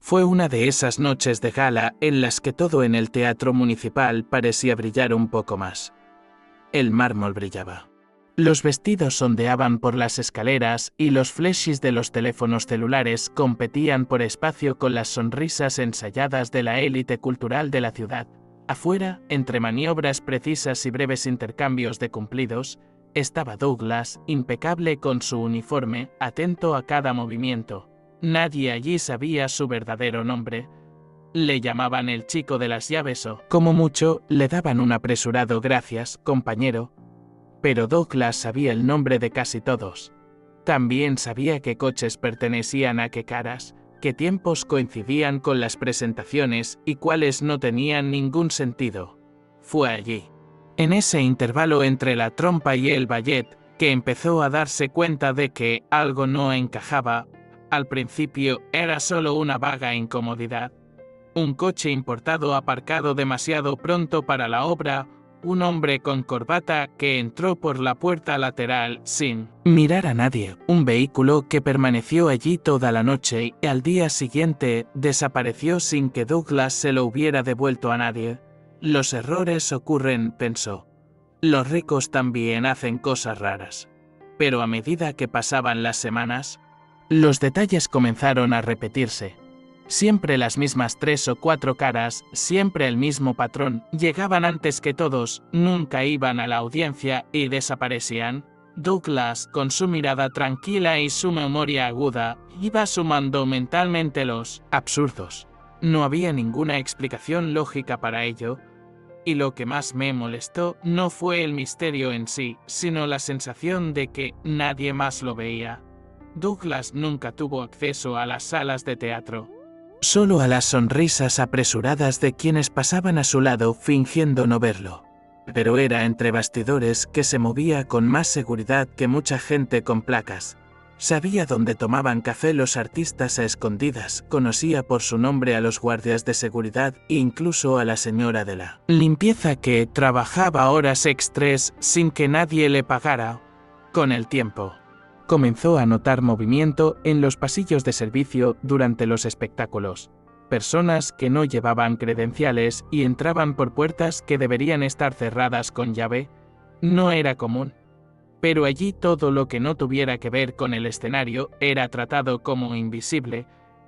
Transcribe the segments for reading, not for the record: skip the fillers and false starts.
Fue una de esas noches de gala en las que todo en el teatro municipal parecía brillar un poco más. El mármol brillaba. Los vestidos ondeaban por las escaleras y los flashes de los teléfonos celulares competían por espacio con las sonrisas ensayadas de la élite cultural de la ciudad. Afuera, entre maniobras precisas y breves intercambios de cumplidos, estaba Douglas, impecable con su uniforme, atento a cada movimiento. Nadie allí sabía su verdadero nombre. Le llamaban el chico de las llaves o, como mucho, le daban un apresurado gracias, compañero. Pero Douglas sabía el nombre de casi todos. También sabía qué coches pertenecían a qué caras, qué tiempos coincidían con las presentaciones y cuáles no tenían ningún sentido. Fue allí, en ese intervalo entre la trompa y el ballet, que empezó a darse cuenta de que algo no encajaba. Al principio era solo una vaga incomodidad. Un coche importado aparcado demasiado pronto para la obra, un hombre con corbata que entró por la puerta lateral sin mirar a nadie, un vehículo que permaneció allí toda la noche y al día siguiente desapareció sin que Douglas se lo hubiera devuelto a nadie. Los errores ocurren, pensó. Los ricos también hacen cosas raras. Pero a medida que pasaban las semanas, los detalles comenzaron a repetirse. Siempre las mismas 3 o 4 caras, siempre el mismo patrón, llegaban antes que todos, nunca iban a la audiencia y desaparecían. Douglas, con su mirada tranquila y su memoria aguda, iba sumando mentalmente los absurdos. No había ninguna explicación lógica para ello, y lo que más me molestó no fue el misterio en sí, sino la sensación de que nadie más lo veía. Douglas nunca tuvo acceso a las salas de teatro. Solo a las sonrisas apresuradas de quienes pasaban a su lado fingiendo no verlo. Pero era entre bastidores que se movía con más seguridad que mucha gente con placas. Sabía dónde tomaban café los artistas a escondidas, conocía por su nombre a los guardias de seguridad e incluso a la señora de la limpieza que trabajaba horas extras sin que nadie le pagara. Con el tiempo, comenzó a notar movimiento en los pasillos de servicio durante los espectáculos. Personas que no llevaban credenciales y entraban por puertas que deberían estar cerradas con llave. No era común. Pero allí todo lo que no tuviera que ver con el escenario era tratado como invisible,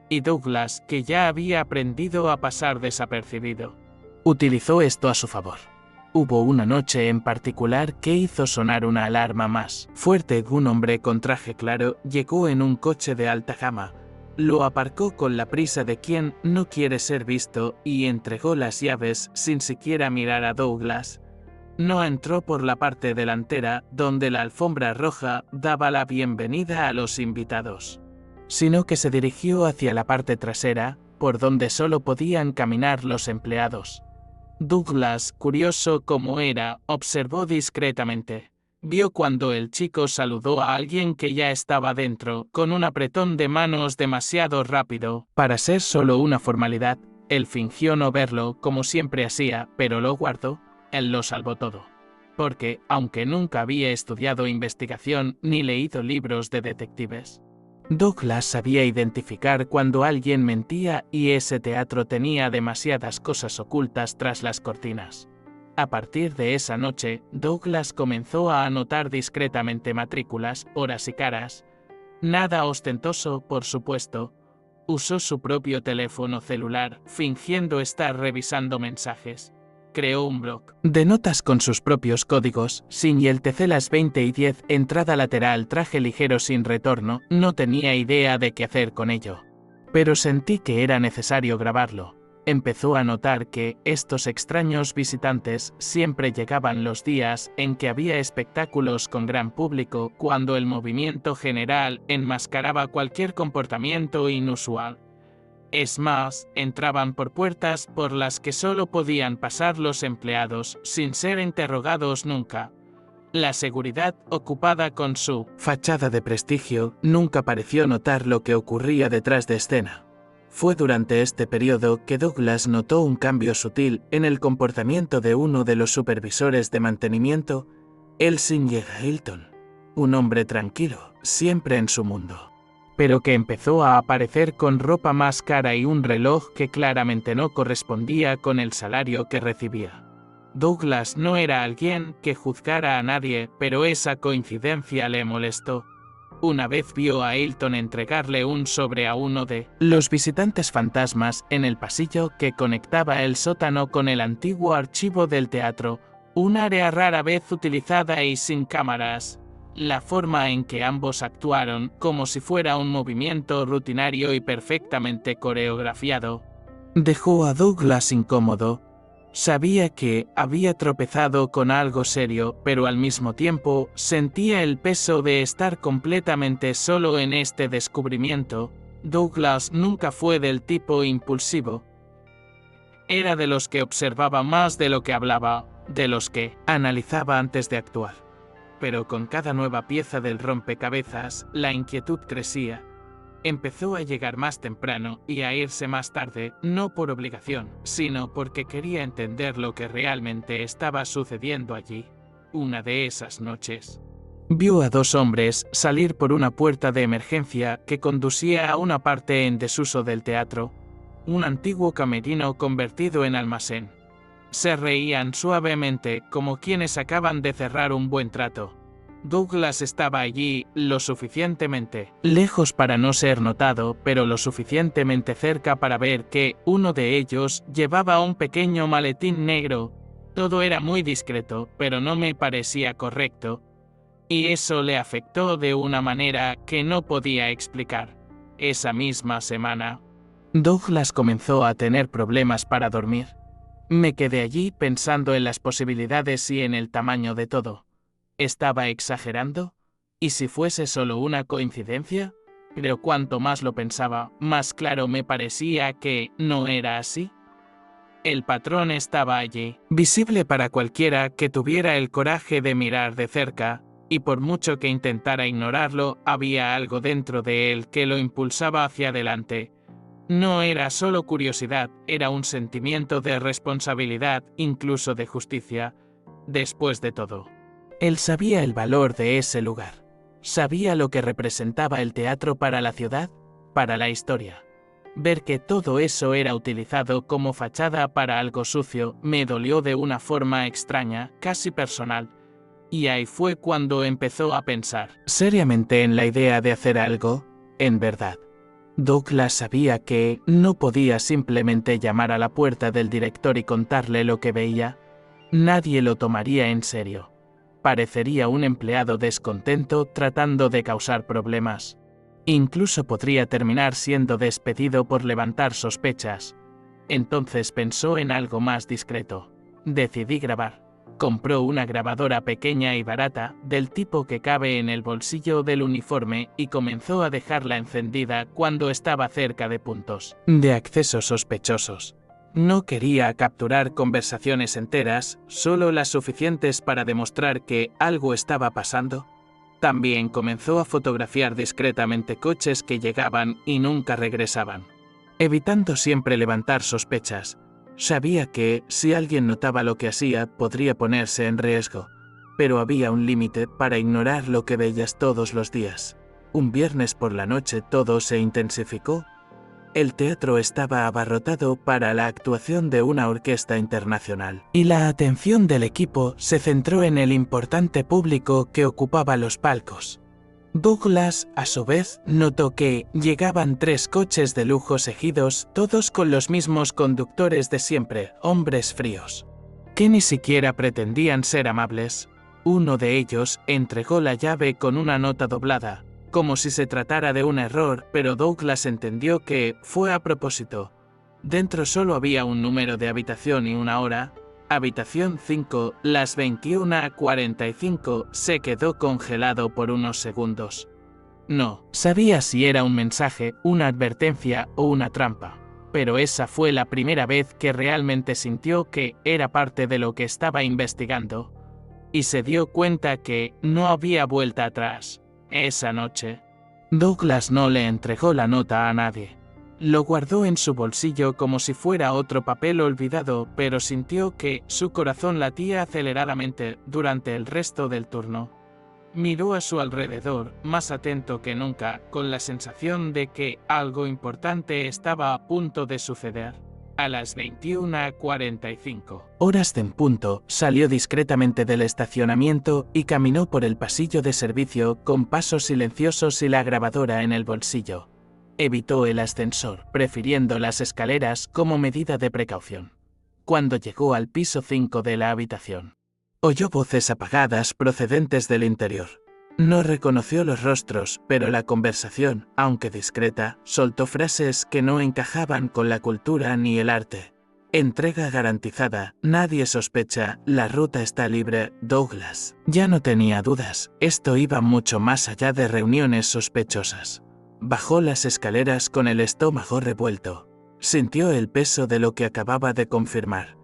y Douglas, que ya había aprendido a pasar desapercibido, utilizó esto a su favor. Hubo una noche en particular que hizo sonar una alarma más fuerte. Un hombre con traje claro llegó en un coche de alta gama, lo aparcó con la prisa de quien no quiere ser visto y entregó las llaves sin siquiera mirar a Douglas. No entró por la parte delantera, donde la alfombra roja daba la bienvenida a los invitados, sino que se dirigió hacia la parte trasera, por donde solo podían caminar los empleados. Douglas, curioso como era, observó discretamente. Vio cuando el chico saludó a alguien que ya estaba dentro, con un apretón de manos demasiado rápido para ser solo una formalidad. Él fingió no verlo, como siempre hacía, pero lo guardó. Él lo salvó todo. Porque, aunque nunca había estudiado investigación ni leído libros de detectives, Douglas sabía identificar cuando alguien mentía y ese teatro tenía demasiadas cosas ocultas tras las cortinas. A partir de esa noche, Douglas comenzó a anotar discretamente matrículas, horas y caras. Nada ostentoso, por supuesto. Usó su propio teléfono celular, fingiendo estar revisando mensajes. Creó un blog de notas con sus propios códigos, sin y el TC las 20:10, entrada lateral, traje ligero sin retorno. No tenía idea de qué hacer con ello. Pero sentí que era necesario grabarlo. Empezó a notar que estos extraños visitantes siempre llegaban los días en que había espectáculos con gran público, cuando el movimiento general enmascaraba cualquier comportamiento inusual. Es más, entraban por puertas por las que solo podían pasar los empleados, sin ser interrogados nunca. La seguridad, ocupada con su fachada de prestigio, nunca pareció notar lo que ocurría detrás de escena. Fue durante este periodo que Douglas notó un cambio sutil en el comportamiento de uno de los supervisores de mantenimiento, Elsinge Hilton. Un hombre tranquilo, siempre en su mundo. pero que empezó a aparecer con ropa más cara y un reloj que claramente no correspondía con el salario que recibía. Douglas no era alguien que juzgara a nadie, pero esa coincidencia le molestó. Una vez vio a Hilton entregarle un sobre a uno de los visitantes fantasmas en el pasillo que conectaba el sótano con el antiguo archivo del teatro, un área rara vez utilizada y sin cámaras. La forma en que ambos actuaron, como si fuera un movimiento rutinario y perfectamente coreografiado, dejó a Douglas incómodo. Sabía que había tropezado con algo serio, pero al mismo tiempo sentía el peso de estar completamente solo en este descubrimiento. Douglas nunca fue del tipo impulsivo. Era de los que observaba más de lo que hablaba, de los que analizaba antes de actuar. Pero con cada nueva pieza del rompecabezas, la inquietud crecía. Empezó a llegar más temprano y a irse más tarde, no por obligación, sino porque quería entender lo que realmente estaba sucediendo allí. Una de esas noches, vio a dos hombres salir por una puerta de emergencia que conducía a una parte en desuso del teatro, un antiguo camerino convertido en almacén. Se reían suavemente como quienes acaban de cerrar un buen trato. Douglas estaba allí lo suficientemente lejos para no ser notado, pero lo suficientemente cerca para ver que uno de ellos llevaba un pequeño maletín negro. Todo era muy discreto, pero no me parecía correcto, y eso le afectó de una manera que no podía explicar. Esa misma semana, Douglas comenzó a tener problemas para dormir. Me quedé allí pensando en las posibilidades y en el tamaño de todo. ¿Estaba exagerando? ¿Y si fuese solo una coincidencia? Pero cuanto más lo pensaba, más claro me parecía que no era así. El patrón estaba allí, visible para cualquiera que tuviera el coraje de mirar de cerca, y por mucho que intentara ignorarlo, había algo dentro de él que lo impulsaba hacia adelante. No era solo curiosidad, era un sentimiento de responsabilidad, incluso de justicia. Después de todo, él sabía el valor de ese lugar. Sabía lo que representaba el teatro para la ciudad, para la historia. Ver que todo eso era utilizado como fachada para algo sucio me dolió de una forma extraña, casi personal. Y ahí fue cuando empezó a pensar seriamente en la idea de hacer algo, en verdad. Douglas sabía que no podía simplemente llamar a la puerta del director y contarle lo que veía. Nadie lo tomaría en serio. Parecería un empleado descontento tratando de causar problemas. Incluso podría terminar siendo despedido por levantar sospechas. Entonces pensó en algo más discreto. Decidí grabar. Compró una grabadora pequeña y barata, del tipo que cabe en el bolsillo del uniforme, y comenzó a dejarla encendida cuando estaba cerca de puntos de acceso sospechosos. No quería capturar conversaciones enteras, solo las suficientes para demostrar que algo estaba pasando. También comenzó a fotografiar discretamente coches que llegaban y nunca regresaban, evitando siempre levantar sospechas. Sabía que, si alguien notaba lo que hacía, podría ponerse en riesgo, pero había un límite para ignorar lo que veías todos los días. Un viernes por la noche todo se intensificó. El teatro estaba abarrotado para la actuación de una orquesta internacional, y la atención del equipo se centró en el importante público que ocupaba los palcos. Douglas, a su vez, notó que llegaban 3 coches de lujo seguidos, todos con los mismos conductores de siempre, hombres fríos, que ni siquiera pretendían ser amables. Uno de ellos entregó la llave con una nota doblada, como si se tratara de un error, pero Douglas entendió que fue a propósito. Dentro solo había un número de habitación y una hora. Habitación 5, las 21:45, se quedó congelado por unos segundos. No sabía si era un mensaje, una advertencia o una trampa, pero esa fue la primera vez que realmente sintió que era parte de lo que estaba investigando, y se dio cuenta que no había vuelta atrás. Esa noche, Douglas no le entregó la nota a nadie. Lo guardó en su bolsillo como si fuera otro papel olvidado, pero sintió que su corazón latía aceleradamente durante el resto del turno. Miró a su alrededor, más atento que nunca, con la sensación de que algo importante estaba a punto de suceder. A las 21:45 horas en punto, salió discretamente del estacionamiento y caminó por el pasillo de servicio con pasos silenciosos y la grabadora en el bolsillo. Evitó el ascensor, prefiriendo las escaleras como medida de precaución. Cuando llegó al piso 5 de la habitación, oyó voces apagadas procedentes del interior. No reconoció los rostros, pero la conversación, aunque discreta, soltó frases que no encajaban con la cultura ni el arte. Entrega garantizada, nadie sospecha, la ruta está libre, Douglas. Ya no tenía dudas, esto iba mucho más allá de reuniones sospechosas. Bajó las escaleras con el estómago revuelto. Sintió el peso de lo que acababa de confirmar,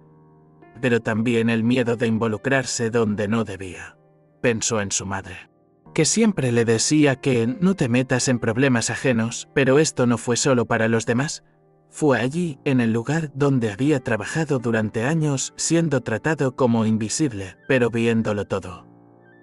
pero también el miedo de involucrarse donde no debía. Pensó en su madre, que siempre le decía que no te metas en problemas ajenos, pero esto no fue solo para los demás. Fue allí, en el lugar donde había trabajado durante años, siendo tratado como invisible, pero viéndolo todo.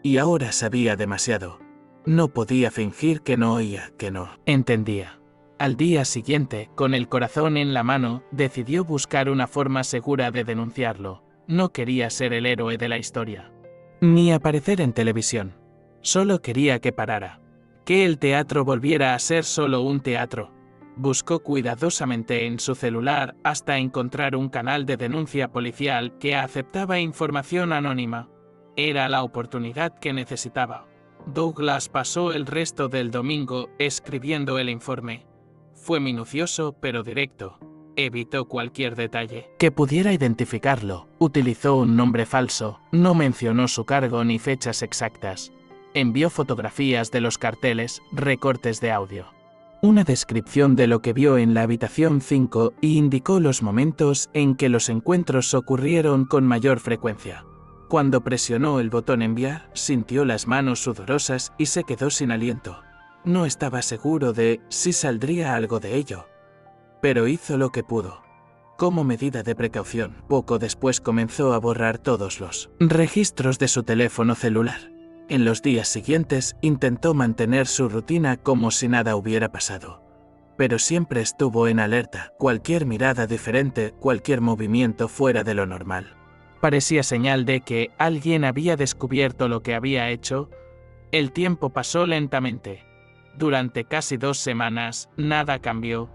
Y ahora sabía demasiado. No podía fingir que no oía, que no entendía. Al día siguiente, con el corazón en la mano, decidió buscar una forma segura de denunciarlo. No quería ser el héroe de la historia, ni aparecer en televisión. Solo quería que parara, que el teatro volviera a ser solo un teatro. Buscó cuidadosamente en su celular hasta encontrar un canal de denuncia policial que aceptaba información anónima. Era la oportunidad que necesitaba. Douglas pasó el resto del domingo escribiendo el informe. Fue minucioso pero directo. Evitó cualquier detalle que pudiera identificarlo. Utilizó un nombre falso, no mencionó su cargo ni fechas exactas. Envió fotografías de los carteles, recortes de audio, una descripción de lo que vio en la habitación 5 y indicó los momentos en que los encuentros ocurrieron con mayor frecuencia. Cuando presionó el botón enviar, sintió las manos sudorosas y se quedó sin aliento. No estaba seguro de si saldría algo de ello, pero hizo lo que pudo. Como medida de precaución, poco después comenzó a borrar todos los registros de su teléfono celular. En los días siguientes intentó mantener su rutina como si nada hubiera pasado. Pero siempre estuvo en alerta, cualquier mirada diferente, cualquier movimiento fuera de lo normal. Parecía señal de que alguien había descubierto lo que había hecho. El tiempo pasó lentamente. Durante casi 2 semanas, nada cambió.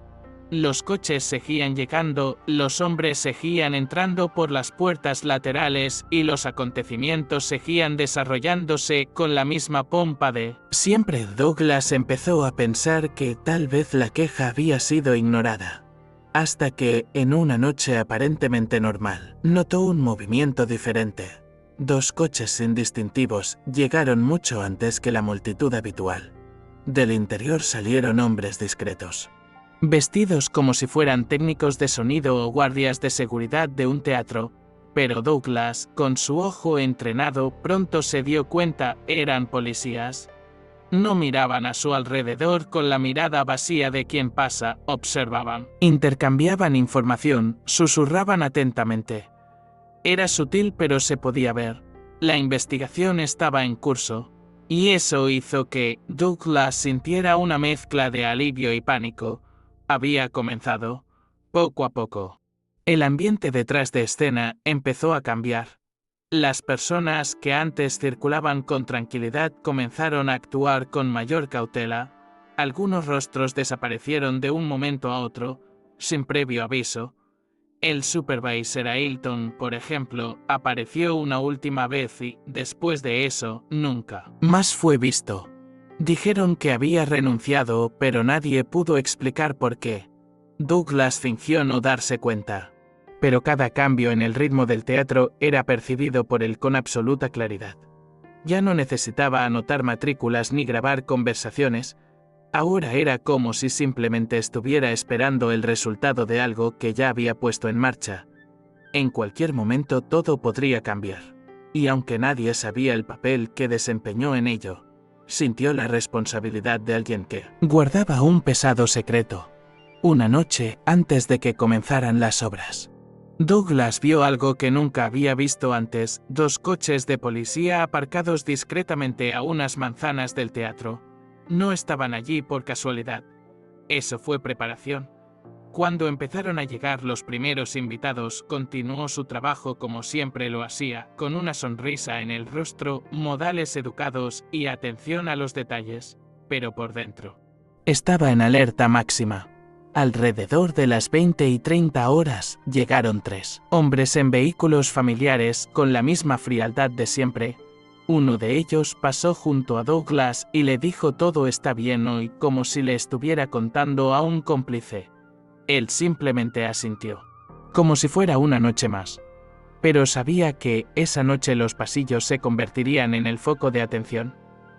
Los coches seguían llegando, los hombres seguían entrando por las puertas laterales y los acontecimientos seguían desarrollándose con la misma pompa de siempre. Douglas empezó a pensar que tal vez la queja había sido ignorada. Hasta que, en una noche aparentemente normal, notó un movimiento diferente. 2 coches indistintivos llegaron mucho antes que la multitud habitual. Del interior salieron hombres discretos, vestidos como si fueran técnicos de sonido o guardias de seguridad de un teatro, pero Douglas, con su ojo entrenado, pronto se dio cuenta, eran policías. No miraban a su alrededor con la mirada vacía de quien pasa, observaban. Intercambiaban información, susurraban atentamente. Era sutil pero se podía ver. La investigación estaba en curso, y eso hizo que Douglas sintiera una mezcla de alivio y pánico. Había comenzado, poco a poco. El ambiente detrás de escena empezó a cambiar. Las personas que antes circulaban con tranquilidad comenzaron a actuar con mayor cautela. Algunos rostros desaparecieron de un momento a otro, sin previo aviso. El supervisor Ailton, por ejemplo, apareció una última vez y, después de eso, nunca más fue visto. Dijeron que había renunciado, pero nadie pudo explicar por qué. Douglas fingió no darse cuenta. Pero cada cambio en el ritmo del teatro era percibido por él con absoluta claridad. Ya no necesitaba anotar matrículas ni grabar conversaciones. Ahora era como si simplemente estuviera esperando el resultado de algo que ya había puesto en marcha. En cualquier momento todo podría cambiar. Y aunque nadie sabía el papel que desempeñó en ello, sintió la responsabilidad de alguien que guardaba un pesado secreto. Una noche antes de que comenzaran las obras, Douglas vio algo que nunca había visto antes: 2 coches de policía aparcados discretamente a unas manzanas del teatro. No estaban allí por casualidad. Eso fue preparación. Cuando empezaron a llegar los primeros invitados, continuó su trabajo como siempre lo hacía, con una sonrisa en el rostro, modales educados y atención a los detalles, pero por dentro estaba en alerta máxima. Alrededor de las 20 y 30 horas, llegaron 3 hombres en vehículos familiares con la misma frialdad de siempre. Uno de ellos pasó junto a Douglas y le dijo: «Todo está bien hoy», como si le estuviera contando a un cómplice. Él simplemente asintió, como si fuera una noche más. Pero sabía que esa noche los pasillos se convertirían en el foco de atención.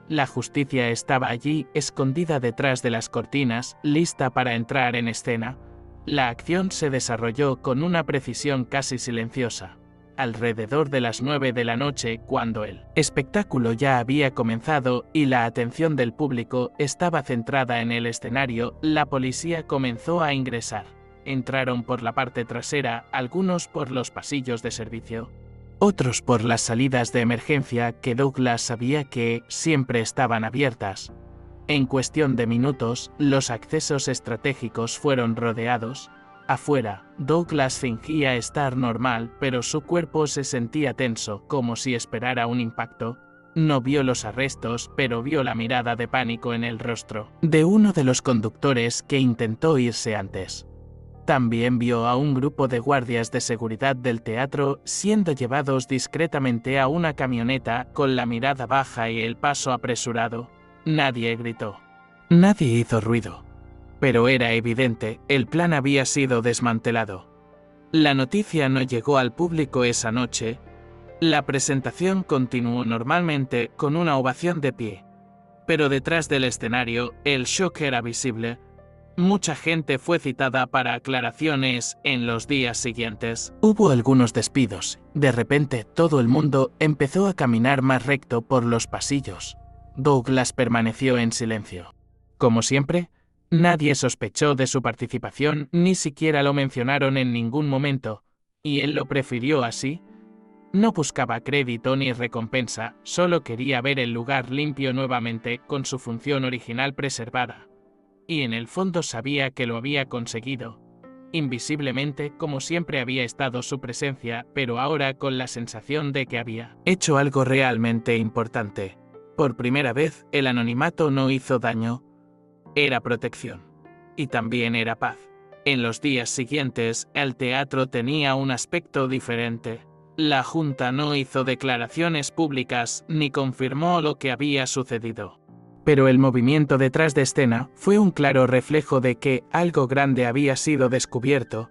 La justicia estaba allí, escondida detrás de las cortinas, lista para entrar en escena. La acción se desarrolló con una precisión casi silenciosa. Alrededor de las 9 de la noche, cuando el espectáculo ya había comenzado y la atención del público estaba centrada en el escenario, la policía comenzó a ingresar. Entraron por la parte trasera, algunos por los pasillos de servicio, otros por las salidas de emergencia que Douglas sabía que siempre estaban abiertas. En cuestión de minutos, los accesos estratégicos fueron rodeados. Afuera, Douglas fingía estar normal, pero su cuerpo se sentía tenso, como si esperara un impacto. No vio los arrestos, pero vio la mirada de pánico en el rostro de uno de los conductores que intentó irse antes. También vio a un grupo de guardias de seguridad del teatro siendo llevados discretamente a una camioneta con la mirada baja y el paso apresurado. Nadie gritó. Nadie hizo ruido. Pero era evidente, el plan había sido desmantelado. La noticia no llegó al público esa noche. La presentación continuó normalmente con una ovación de pie. Pero detrás del escenario, el shock era visible. Mucha gente fue citada para aclaraciones en los días siguientes. Hubo algunos despidos. De repente, todo el mundo empezó a caminar más recto por los pasillos. Douglas permaneció en silencio. Como siempre, nadie sospechó de su participación, ni siquiera lo mencionaron en ningún momento, y él lo prefirió así. No buscaba crédito ni recompensa, solo quería ver el lugar limpio nuevamente, con su función original preservada. Y en el fondo sabía que lo había conseguido. Invisiblemente, como siempre había estado su presencia, pero ahora con la sensación de que había hecho algo realmente importante. Por primera vez, el anonimato no hizo daño. Era protección. Y también era paz. En los días siguientes, el teatro tenía un aspecto diferente. La Junta no hizo declaraciones públicas ni confirmó lo que había sucedido. Pero el movimiento detrás de escena fue un claro reflejo de que algo grande había sido descubierto.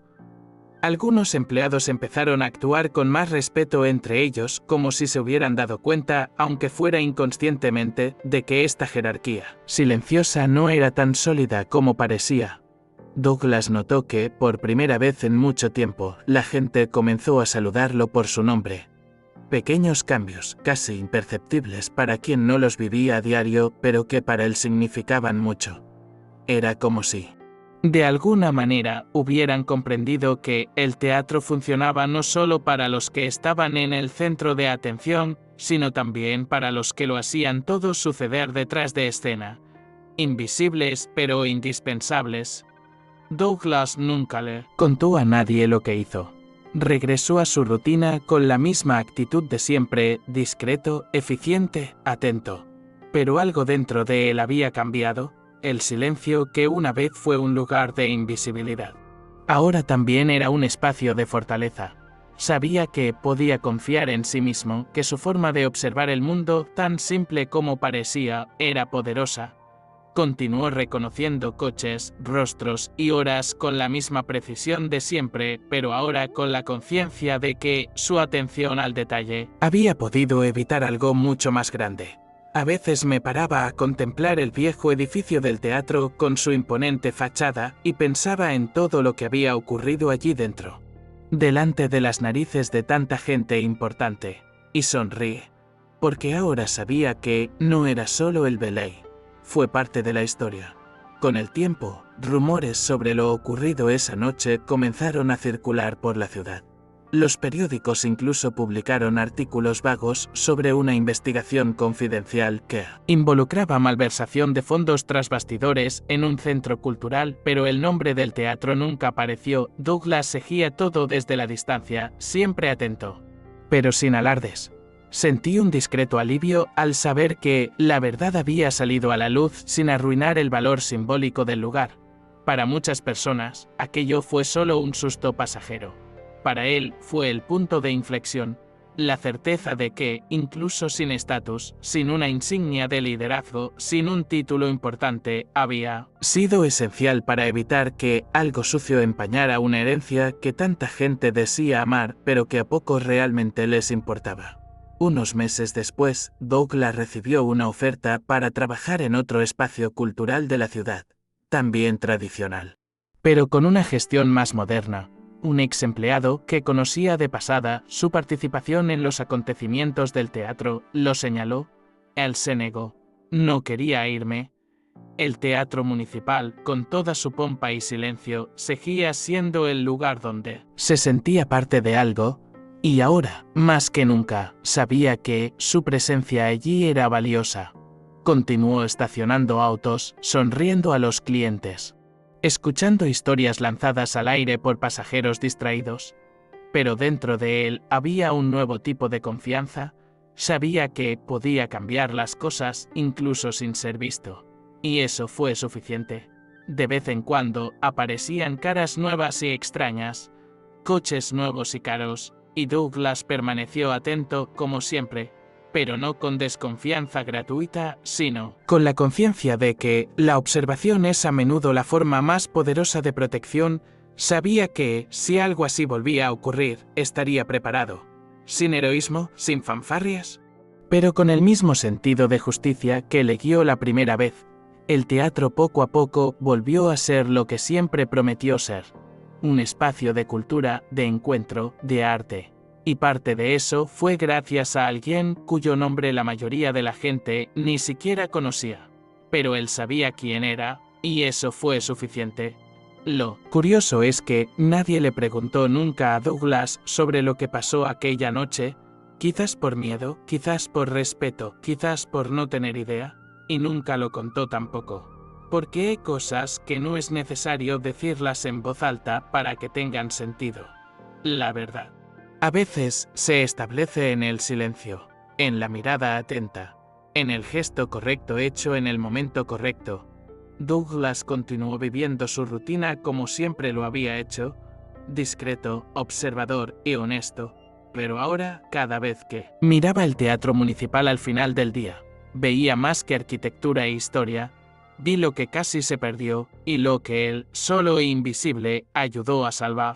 Algunos empleados empezaron a actuar con más respeto entre ellos, como si se hubieran dado cuenta, aunque fuera inconscientemente, de que esta jerarquía silenciosa no era tan sólida como parecía. Douglas notó que, por primera vez en mucho tiempo, la gente comenzó a saludarlo por su nombre. Pequeños cambios, casi imperceptibles para quien no los vivía a diario, pero que para él significaban mucho. Era como si, de alguna manera, hubieran comprendido que el teatro funcionaba no solo para los que estaban en el centro de atención, sino también para los que lo hacían todo suceder detrás de escena. Invisibles pero indispensables. Douglas nunca le contó a nadie lo que hizo. Regresó a su rutina con la misma actitud de siempre, discreto, eficiente, atento. Pero algo dentro de él había cambiado, el silencio que una vez fue un lugar de invisibilidad. Ahora también era un espacio de fortaleza. Sabía que podía confiar en sí mismo, que su forma de observar el mundo, tan simple como parecía, era poderosa. Continuó reconociendo coches, rostros y horas con la misma precisión de siempre, pero ahora con la conciencia de que su atención al detalle había podido evitar algo mucho más grande. A veces me paraba a contemplar el viejo edificio del teatro con su imponente fachada y pensaba en todo lo que había ocurrido allí dentro, delante de las narices de tanta gente importante, y sonríe, porque ahora sabía que no era solo el ballet. Fue parte de la historia. Con el tiempo, rumores sobre lo ocurrido esa noche comenzaron a circular por la ciudad. Los periódicos incluso publicaron artículos vagos sobre una investigación confidencial que involucraba malversación de fondos tras bastidores en un centro cultural, pero el nombre del teatro nunca apareció. Douglas seguía todo desde la distancia, siempre atento, pero sin alardes. Sentí un discreto alivio al saber que la verdad había salido a la luz sin arruinar el valor simbólico del lugar. Para muchas personas, aquello fue solo un susto pasajero. Para él fue el punto de inflexión, la certeza de que, incluso sin estatus, sin una insignia de liderazgo, sin un título importante, había sido esencial para evitar que algo sucio empañara una herencia que tanta gente decía amar, pero que a pocos realmente les importaba. Unos meses después, Douglas recibió una oferta para trabajar en otro espacio cultural de la ciudad, también tradicional, pero con una gestión más moderna. Un ex empleado que conocía de pasada su participación en los acontecimientos del teatro lo señaló. Él se negó. No quería irme. El teatro municipal, con toda su pompa y silencio, seguía siendo el lugar donde se sentía parte de algo, y ahora, más que nunca, sabía que su presencia allí era valiosa. Continuó estacionando autos, sonriendo a los clientes, escuchando historias lanzadas al aire por pasajeros distraídos. Pero dentro de él había un nuevo tipo de confianza. Sabía que podía cambiar las cosas incluso sin ser visto. Y eso fue suficiente. De vez en cuando aparecían caras nuevas y extrañas, coches nuevos y caros, y Douglas permaneció atento como siempre, pero no con desconfianza gratuita, sino con la conciencia de que la observación es a menudo la forma más poderosa de protección. Sabía que, si algo así volvía a ocurrir, estaría preparado. Sin heroísmo, sin fanfarrias, pero con el mismo sentido de justicia que le guió la primera vez. El teatro poco a poco volvió a ser lo que siempre prometió ser: un espacio de cultura, de encuentro, de arte. Y parte de eso fue gracias a alguien cuyo nombre la mayoría de la gente ni siquiera conocía. Pero él sabía quién era, y eso fue suficiente. Lo curioso es que nadie le preguntó nunca a Douglas sobre lo que pasó aquella noche, quizás por miedo, quizás por respeto, quizás por no tener idea, y nunca lo contó tampoco. Porque hay cosas que no es necesario decirlas en voz alta para que tengan sentido. La verdad a veces se establece en el silencio, en la mirada atenta, en el gesto correcto hecho en el momento correcto. Douglas continuó viviendo su rutina como siempre lo había hecho, discreto, observador y honesto, pero ahora, cada vez que miraba el teatro municipal al final del día, veía más que arquitectura e historia. Vi lo que casi se perdió y lo que él, solo e invisible, ayudó a salvar.